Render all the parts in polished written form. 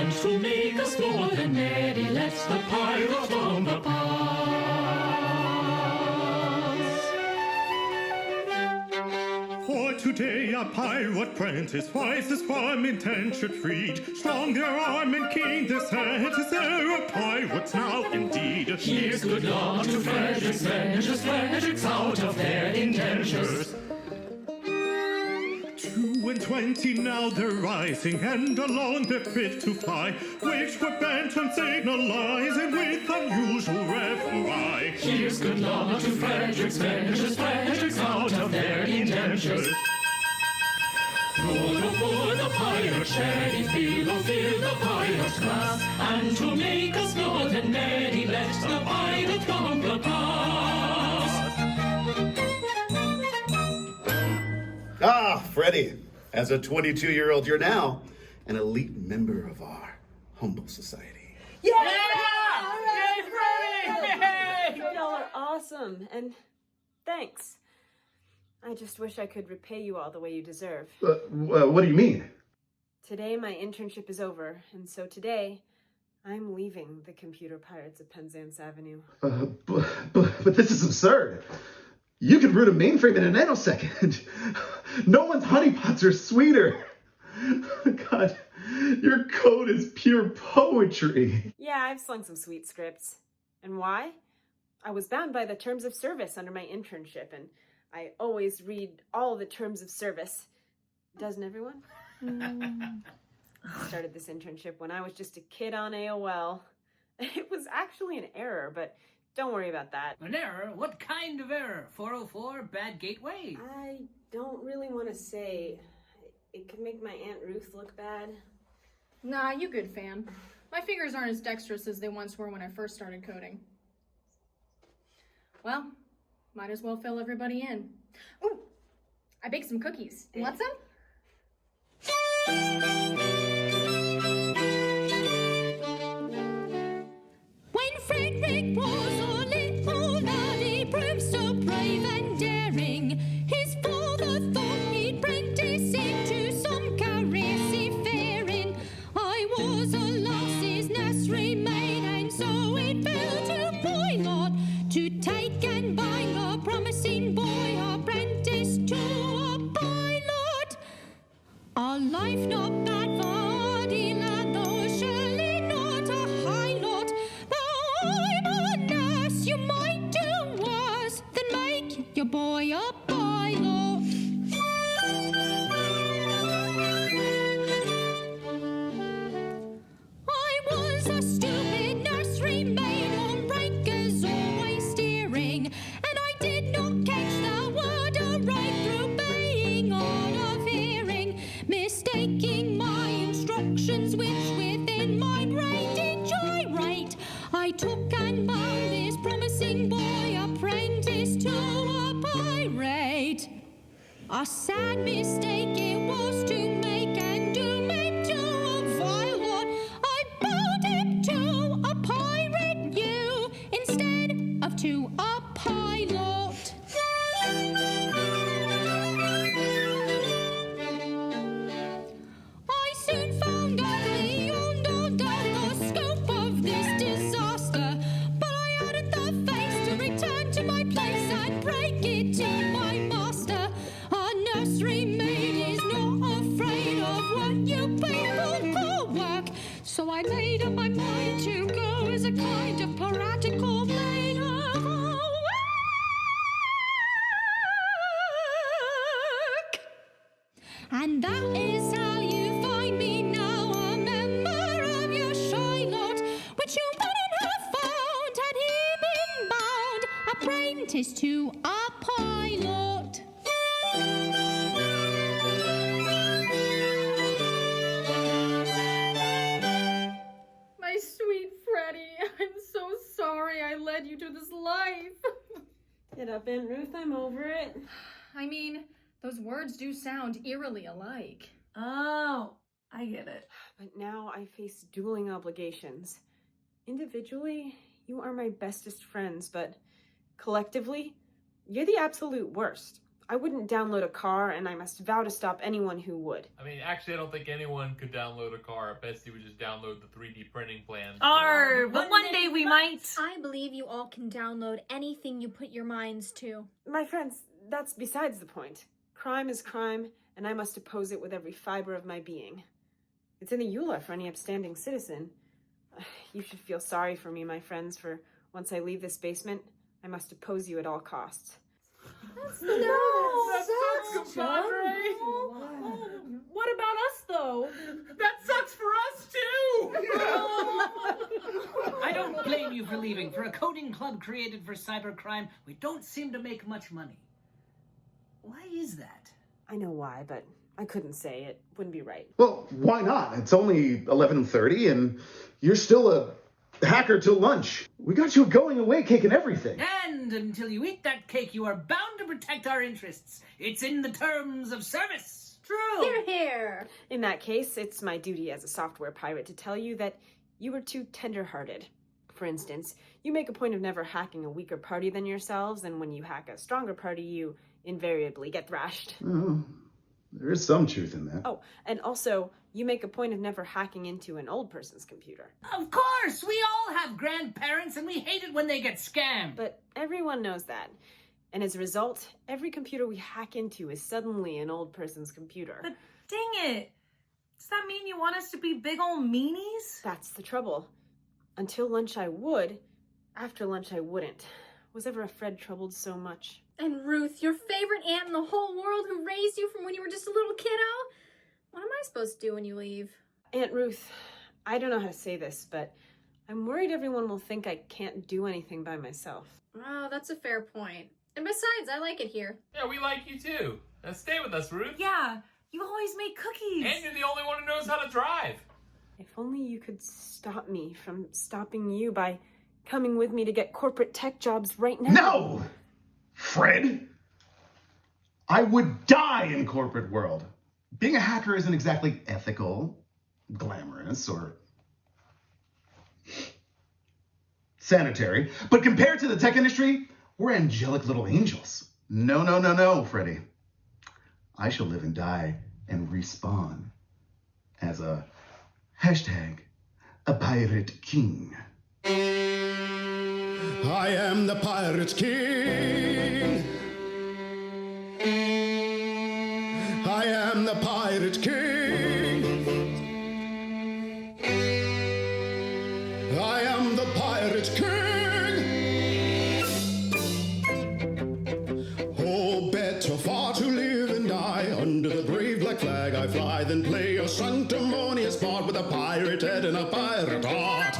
And to make us more than merry, let the pirate bumper pass. For today a pirate prentice, wise as farm intent should freed. Strong their arm and keen their sense, is there a pirates now indeed? Here's good luck to Frederick's ventures, Frederick's out of their indentures. 2 and 20 now they're rising, and along they're fit to fly, which were bent on signalizing with unusual revelry. Here's good luck to Frederick's ventures, Frederick's out of their indentures. Pull the pirate sherry, fill the pirate glass, and to make us more than merry, let the pirate bumper pass. Ah, Freddie, as a 22-year-old, you're now an elite member of our humble society. Yeah! Yay, Freddie! Y'all are awesome, and thanks. I just wish I could repay you all the way you deserve. What do you mean? Today my internship is over, and so today I'm leaving the computer pirates of Penzance Avenue. But this is absurd. You could root a mainframe in a nanosecond. No one's honeypots are sweeter. God, your code is pure poetry. Yeah, I've slung some sweet scripts. And why? I was bound by the terms of service under my internship, and I always read all the terms of service. Doesn't everyone? I started this internship when I was just a kid on AOL. It was actually an error, but don't worry about that. An error? What kind of error? 404, bad gateway? I don't really want to say. It could make my Aunt Ruth look bad. Nah, you good, fam. My fingers aren't as dexterous as they once were when I first started coding. Well, might as well fill everybody in. Ooh, I baked some cookies. You want some? When Frederick was a little laddie, proved so brave and daring, his father thought he'd prentice him to some career seafaring. I was a lass's nursery maid, and so it fell to my lot to take and bang a promising boy apprentice to a pilot. A life not bad for hardy lad, though surely not a high lot. Though I'm a nurse, you might do worse than make your boy a pilot. I was a stupid nursery maid on breakers, always steering, and I did not catch the word aright through baying hard of hearing, mistaking my instructions which within my brain did gyrate. I took and bound this promising boy apprentice to a pirate. A sad mistake it was to make, and doom it to a vile lot. I bound him to a pirate you instead of to a pilot. I soon found out beyond all doubt the scope of this disaster, but I hadn't the face to return to my place and break it to my master. A nursery maid is not afraid of what you people call work, so I made up my mind to go as a kind of piratical maid of work. And that is how you find me now, a member of your shy lot, which you wouldn't have found had he been bound apprentice to a pilot. My sweet Freddie, I'm so sorry I led you to this life. Get up, Aunt Ruth, I'm over it. I mean, those words do sound eerily alike. Oh, I get it. But now I face dueling obligations. Individually, you are my bestest friends, but collectively, you're the absolute worst. I wouldn't download a car, and I must vow to stop anyone who would. I mean, actually, I don't think anyone could download a car. I bet you would just download the 3D printing plan. But one day we might. I believe you all can download anything you put your minds to. My friends, that's besides the point. Crime is crime, and I must oppose it with every fiber of my being. It's in the EULA for any upstanding citizen. You should feel sorry for me, my friends, for once I leave this basement, I must oppose you at all costs. That sucks, compadre. What about us, though? That sucks for us, too! I don't blame you for leaving. For a coding club created for cybercrime, we don't seem to make much money. Why is that? I know why, but I couldn't say it. Wouldn't be right. Well, why not? It's only 11:30 and you're still a hacker till lunch. We got you a going away cake and everything. And until you eat that cake, you are bound to protect our interests. It's in the terms of service. True. Hear, hear. In that case, it's my duty as a software pirate to tell you that you were too tender-hearted. For instance, you make a point of never hacking a weaker party than yourselves, and when you hack a stronger party, you invariably get thrashed. Oh, there is some truth in that. Oh, and also, you make a point of never hacking into an old person's computer. Of course! We all have grandparents, and we hate it when they get scammed. But everyone knows that. And as a result, every computer we hack into is suddenly an old person's computer. But dang it. Does that mean you want us to be big old meanies? That's the trouble. Until lunch I would, after lunch I wouldn't. Was ever a Fred troubled so much? And Ruth, your favorite aunt in the whole world who raised you from when you were just a little kiddo? What am I supposed to do when you leave? Aunt Ruth, I don't know how to say this, but I'm worried everyone will think I can't do anything by myself. Oh, that's a fair point. And besides, I like it here. Yeah, we like you too. Now stay with us, Ruth. Yeah, you always make cookies. And you're the only one who knows how to drive. If only you could stop me from stopping you by coming with me to get corporate tech jobs right now. No! Fred! I would die in corporate world. Being a hacker isn't exactly ethical, glamorous, or sanitary, but compared to the tech industry, we're angelic little angels. No, Freddie. I shall live and die and respawn as a pirate king. I am the pirate king. I am the pirate king. I am the pirate king. Oh, better far to live and die under the brave black flag I fly than play a sanctimonious part with a pirate head and a pirate heart.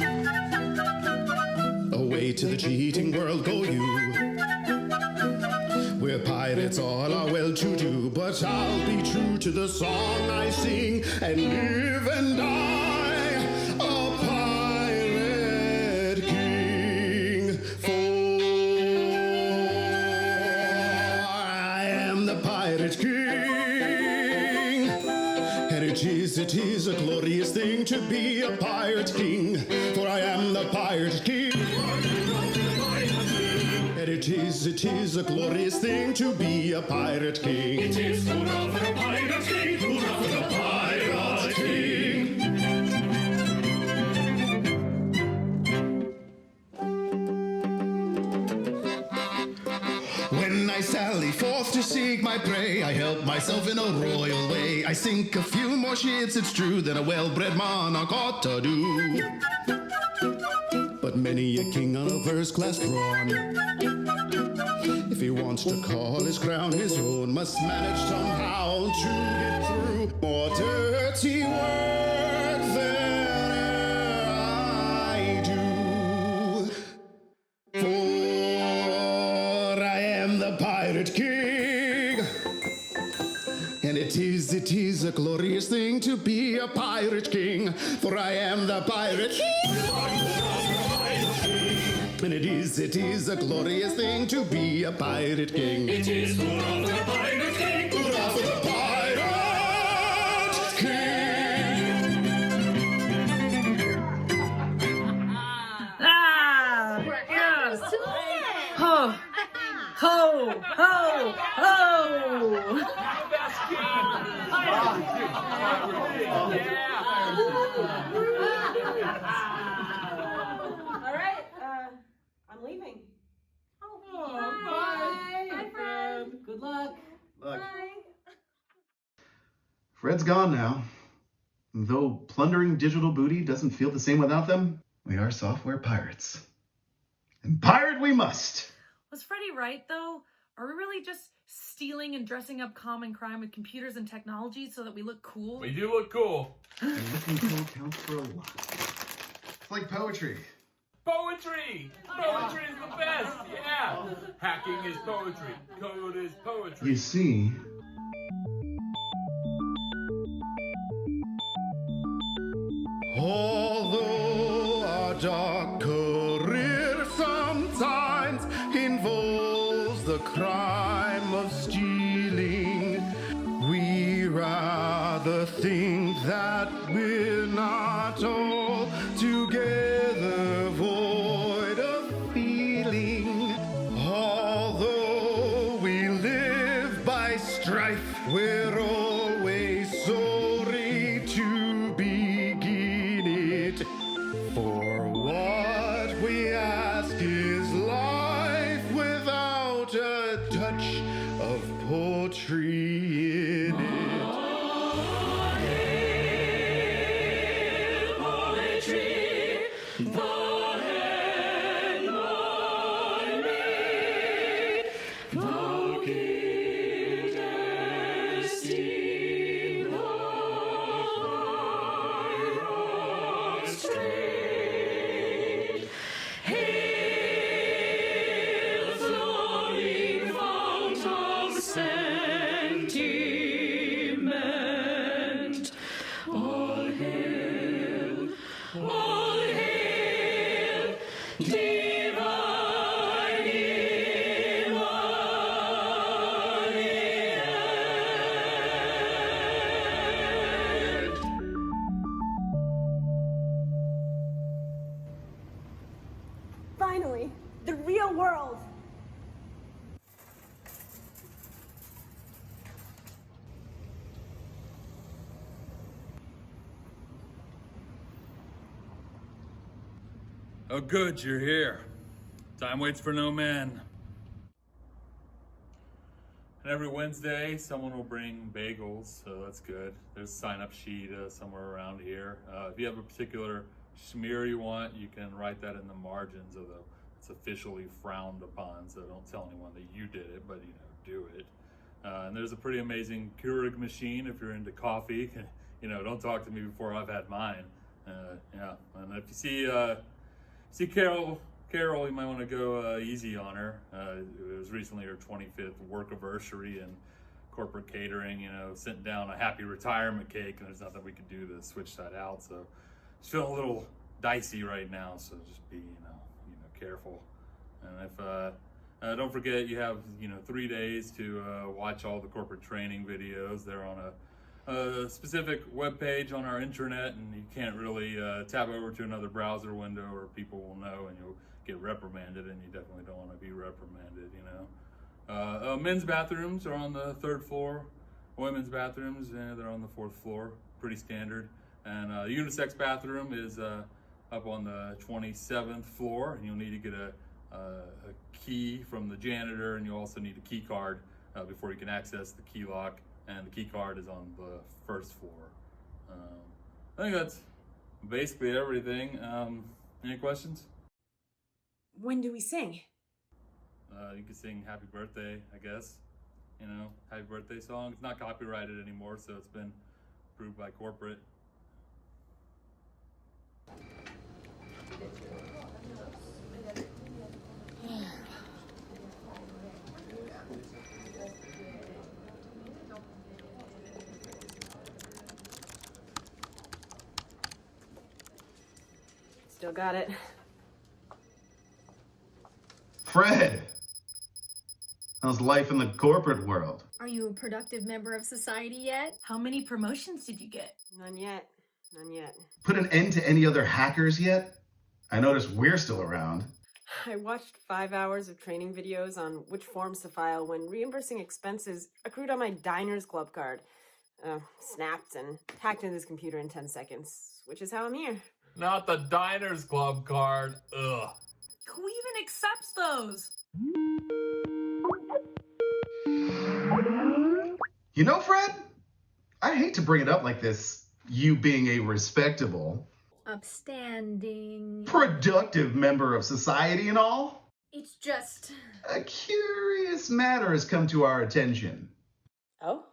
Away to the cheating world go you, where pirates all are well to do. But I'll be true to the song I sing and live and die a pirate king. For I am the pirate king, and it is a glorious thing to be a pirate king. For I am the pirate king. And it is a glorious thing to be a pirate king. It is hurrah for the pirate king, hurrah for the pirate king. When I sally forth to seek my prey, I help myself in a royal way. I sink a few more ships, it's true, than a well-bred monarch ought to do. But many a king on a first-class throne, if he wants to call his crown his own, must manage somehow to get through more dirty work than I do. For I am the pirate king, and it is a glorious thing to be a pirate king. For I am the pirate king. And it is a glorious thing to be a pirate king. It is hurrah for the pirate king, hurrah for the pirate king. Oh, Ho! Ho! Ho! All right, I'm leaving. Bye, Fred. Good luck. Look, Bye. Fred's gone now. Though plundering digital booty doesn't feel the same without them, we are software pirates. And pirate we must! Was Freddie right, though? Are we really just stealing and dressing up common crime with computers and technology so that we look cool? We do look cool. And looking cool counts for a lot. It's like poetry. Poetry! Poetry is the best! Yeah! Hacking is poetry. Code is poetry. You see, although our dark career sometimes involves the crime of stealing, we rather think that we're not all together void of feeling. Although we live by strife, we're always sorry to begin it. For what we ask is life without a touch of poetry in it. Finally, the real world. Oh good, you're here. Time waits for no man. And every Wednesday, someone will bring bagels, so that's good. There's a sign-up sheet somewhere around here. If you have a particular schmear you want, you can write that in the margins, although it's officially frowned upon, so don't tell anyone that you did it, but do it. And there's a pretty amazing Keurig machine if you're into coffee. Don't talk to me before I've had mine. Yeah, and if you see Carol, you might want to go easy on her. It was recently her 25th work anniversary and corporate catering, sent down a happy retirement cake, and there's nothing we could do to switch that out. So it's feeling a little dicey right now, so just be, careful. And if don't forget, you have 3 days to watch all the corporate training videos. They're on a specific web page on our intranet, and you can't really tab over to another browser window, or people will know and you'll get reprimanded, and you definitely don't want to be reprimanded. Men's bathrooms are on the 3rd floor. Women's bathrooms, they're on the 4th floor. Pretty standard. And the unisex bathroom is up on the 27th floor, and you'll need to get a key from the janitor, and you'll also need a key card before you can access the key lock, and the key card is on the 1st floor. I think that's basically everything. Any questions? When do we sing? You can sing Happy Birthday, I guess. Happy Birthday song. It's not copyrighted anymore, so it's been approved by corporate. Still got it. Fred! How's life in the corporate world? Are you a productive member of society yet? How many promotions did you get? None yet. None yet. Put an end to any other hackers yet? I notice we're still around. I watched 5 hours of training videos on which forms to file when reimbursing expenses accrued on my Diners Club card. Snapped and hacked into this computer in 10 seconds, which is how I'm here. Not the Diners Club card. Ugh. Who even accepts those? You know, Fred, I hate to bring it up like this, you being a respectable, upstanding, productive member of society and all. It's just... a curious matter has come to our attention. Oh?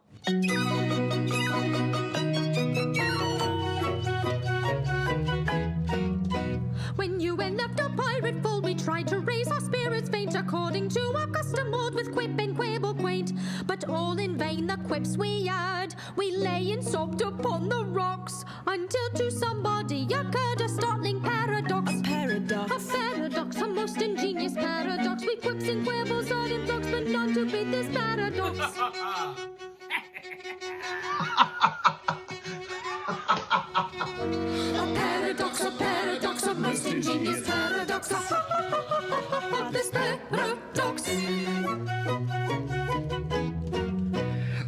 When you and left a pirate fold, we tried to raise our spirits faint according to our custom mode with quip and quibble quaint. But all in vain the quips we had. We lay and sobbed upon the rocks until to somebody occurred a startling paradox. A paradox. A paradox, a most ingenious paradox. We quips and quibbles are in flux, but none to beat this paradox. A paradox, a most ingenious paradox. This paradox.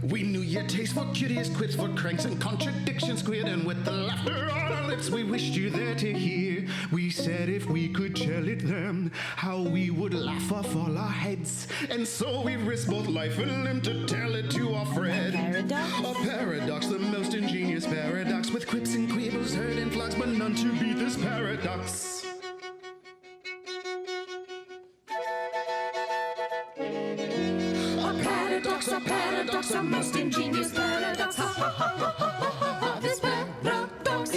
We knew your taste for curious quips, for cranks and contradictions queered, and with the laughter on our lips we wished you there to hear. We said if we could tell it then, how we would laugh off all our heads. And so we risked both life and limb to tell it to our Fred. A paradox, the most ingenious paradox, with quips and quibbles heard in flux, but none to beat this paradox. A paradox, a most ingenious paradox. This paradox.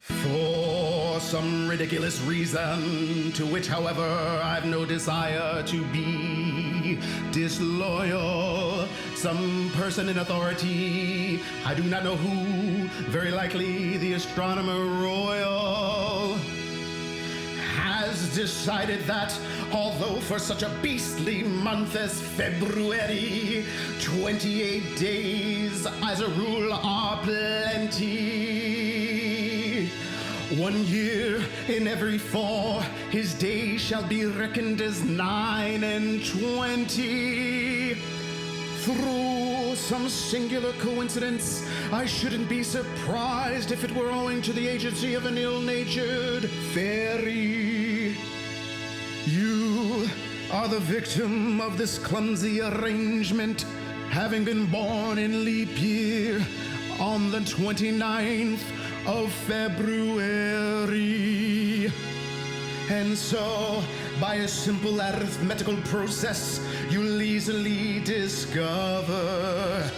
For some ridiculous reason, to which, however, I've no desire to be disloyal, some person in authority, I do not know who, very likely the astronomer royal, has decided that although for such a beastly month as February, 28 days as a rule are plenty, 1 year in every 4 his days shall be reckoned as 9 and 20. Through some singular coincidence, I shouldn't be surprised if it were owing to the agency of an ill-natured fairy. You are the victim of this clumsy arrangement, having been born in leap year on the 29th of February. And so, by a simple arithmetical process, you'll easily discover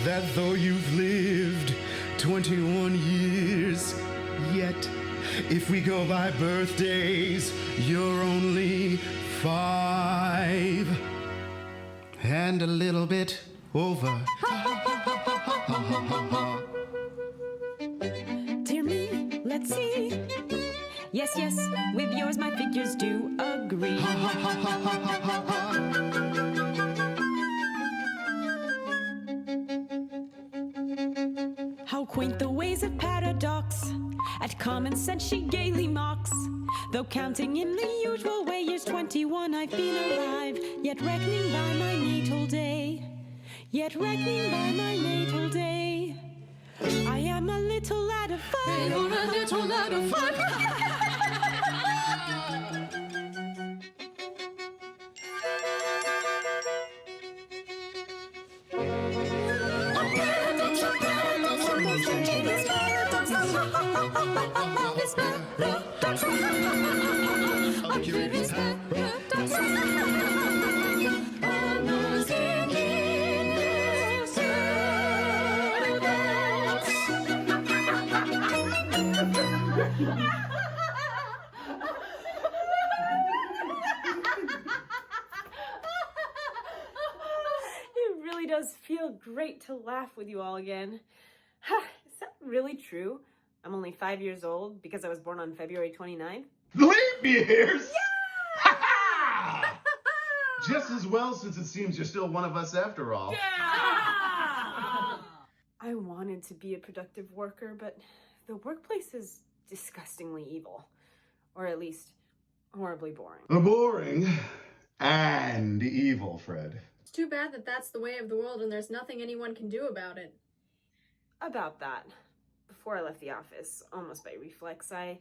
that though you've lived 21 years, yet if we go by birthdays, you're only 5 and a little bit over. Dear me, let's see. Yes, yes, with yours my figures do agree. How quaint the ways of paradox, at common sense she gaily mocks. Though counting in the usual way, years 21 I've been alive, yet reckoning by my natal day, yet reckoning by my natal day, I am a little lad of 5. You're a little lad of 5. It really does feel great to laugh with you all again. Is that really true? I'm only 5 years old because I was born on February 29th? Leap years? Yeah! Just as well, since it seems you're still one of us after all. Yeah! I wanted to be a productive worker, but the workplace is disgustingly evil. Or at least, horribly boring. Boring and evil, Fred. It's too bad that that's the way of the world and there's nothing anyone can do about it. About that, before I left the office, almost by reflex, I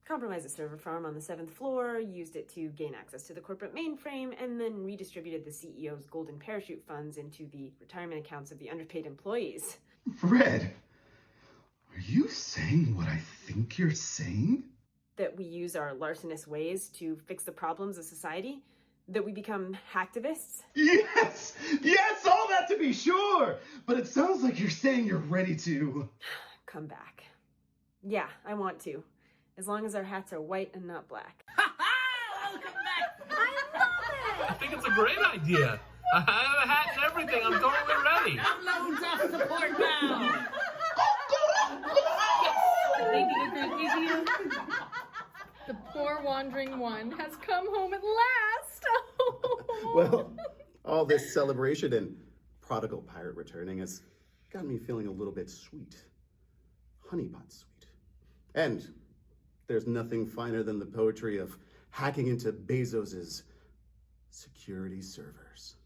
compromised a server farm on the 7th floor, used it to gain access to the corporate mainframe, and then redistributed the CEO's golden parachute funds into the retirement accounts of the underpaid employees. Fred, are you saying what I think you're saying? That we use our larcenous ways to fix the problems of society? That we become hacktivists? Yes! Yes, all that to be sure! But it sounds like you're saying you're ready to... Come back. Yeah, I want to. As long as our hats are white and not black. Welcome back! I love I think it's a great idea. I have a hat and everything. I'm totally ready. Loads of support now! The poor wandering one has come home at last. Well, all this celebration and prodigal pirate returning has got me feeling a little bit sweet. Honeypot sweet. And there's nothing finer than the poetry of hacking into Bezos's security servers.